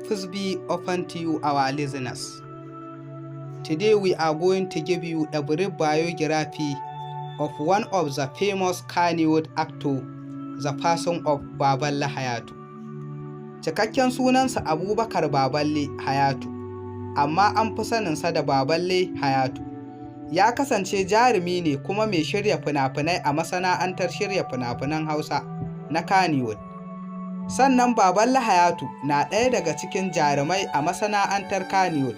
Peace be upon you, our listeners. Today we are going to give you a brief biography of one of the famous Kannywood actor, the person of Baballe Hayatu. Cikakken sunansa Abubakar Baballe Hayatu, amma an fi saninsa da Baballe Hayatu. Ya kasance jarumi ne kuma mai shirya fina-finai a masana'antar shirya fina-finan Hausa na Kannywood. Sannan Baballe Hayatu na ɗaya daga cikin jarumai a masana'antar Kannywood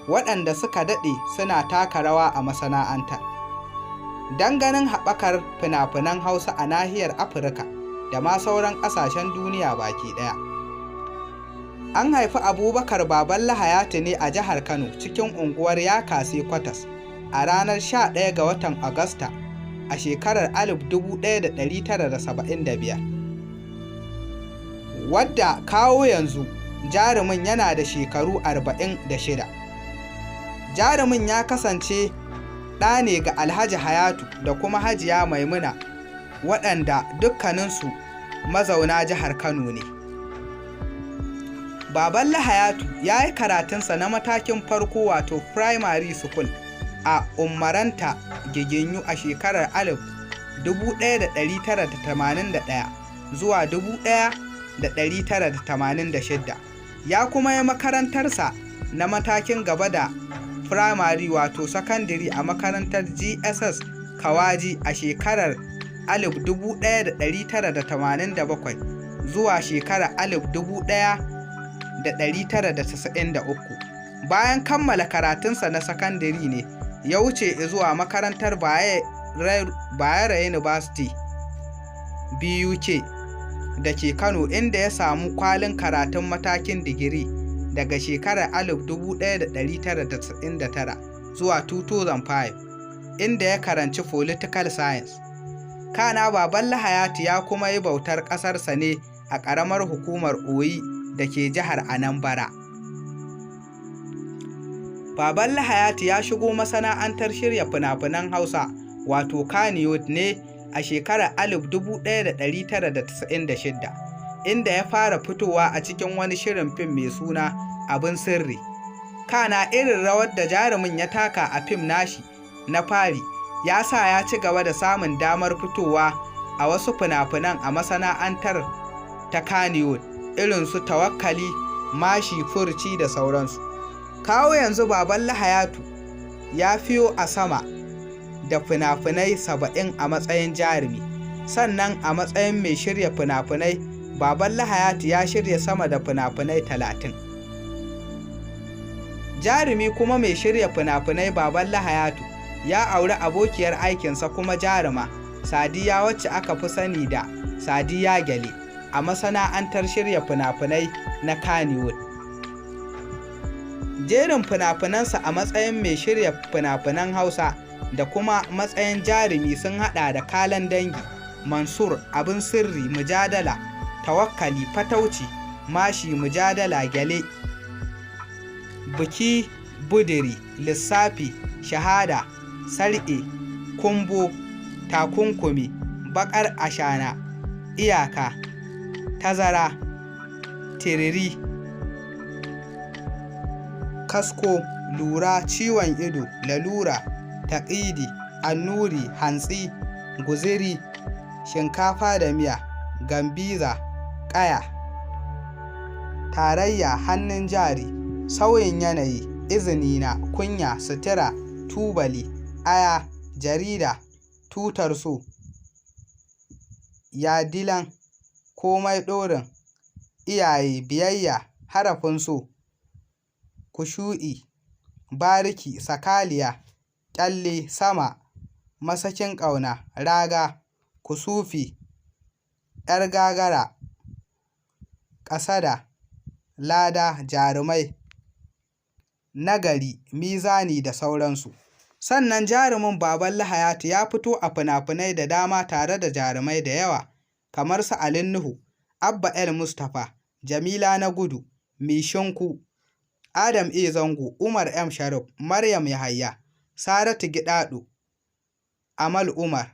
waɗanda suka daɗe suna taka rawa a masana'antar. Don ganin haɓakar fina-finan Hausa a nahiyar Afirka da ma sauran ƙasashen duniya baki ɗaya. An haifi Abubakar Baballe Hayatu ne a jihar Kano cikin unguwar Yakasai Kwatas a ranar 11 ga watan Agusta a shekarar 1975. Wadda kawo yanzu jarumin yana da shekaru 46. Jarumin ya kasance ɗa ne ga Alhaji Hayatu da kuma Hajiya Maimuna, waɗanda dukkaninsu mazauna jihar Kano ne. Baballe Hayatu ya yi karatunsa na matakin farko wato primary school a Ummaranta Giginyu a shekarar 1981 zuwa 1986. Ya kuma yi makarantarsa na matakin gaba da firamare wato sakandare a makarantar GSS Kawaji a shekarar 1987 zuwa shekarar 1993. Bayan kammala karatunsa na sakandare ne ya wuce zuwa makarantar Bayero University BUK da ke Kano, inda ya samu kwalin karatun matakin digiri daga shekarar 1999 zuwa 2005, inda ya karanci political science. Kana Baballe Hayatu ya kuma yi bautar ƙasarsa ne a ƙaramar hukumar Oyi da ke jihar Anambra. Baballe Hayatu ya shigo masana'antar shirya fina-finan Hausa wato Kannywood ne a shekarar 1996, inda ya fara fitowa a cikin wani shirin fim mai suna Abin Sirri. Kana irin rawar da jarumin ya taka a fim nashi na fari ya sa ya ci gaba da samun damar fitowa a wasu fina-finan a masana'antar ta Kannywood irin su Tawakkali, Mashi, Furci da sauransu. Kawo yanzu Baballe Hayatu ya fiyo a sama da fina-finai 70 a matsayin jarumi. Sannan a matsayin mai shirya fina-finai, Baballe Hayatu ya shirya sama da fina-finai 30. Jarumi kuma mai shirya fina-finai Baballe Hayatu ya auri abokiyar aikinsa kuma jaruma Sadiya, wacce aka fi sani da Sadiya Gyale, a masana'antar shirya fina-finai na Kannywood. Jerin fina-finansa a matsayin mai shirya fina-finan Hausa da kuma matsayin jarumi sun hada da Kalan Dangi, Mansur, Abin Sirri, Mujadala, Tawakkali, Fatauci, Mashi, Mujadala, Gyale, Biki, Budiri, Lissafi, Shahada, Sarƙe, Kumbo, Takunkumi, Baƙar Ashana, Iyaka, Tazara, Tiriri, Kasko, Lura, Ciwon Ido, Lalura, Taƙidi, Annuri, Hantsi, Guziri, Shinkafa da Miya, Gambiza, Ƙaya, Tarayya, Hannun Jari, Sauyin Yanayi, Izinina, Kunya, Sutura, Tubali, Aya, Jarida, Tutar So, Yadilan, Komai Ɗorin, Iyaye, Biyayya, Harafin So, Kushu'i, Bariki, Sakaliya, Ƙyalle, Sama, Masakin Ƙauna, Raga, Kusufi, ‘Yar Gagara, Ƙasada, Lada, Jarumai, Nagari, Mizani da sauransu. Sannan jarumin Baballe Hayatu ya fito a fina-finai da dama tare da jarumai da yawa kamar su Ali Nuhu, Abba El Mustapha, Jamila na Gudu, Mishinku, Adam A. Zango, Umar M. Sharif, Maryam Yahaya, Saratu Gidado, Amal Umar,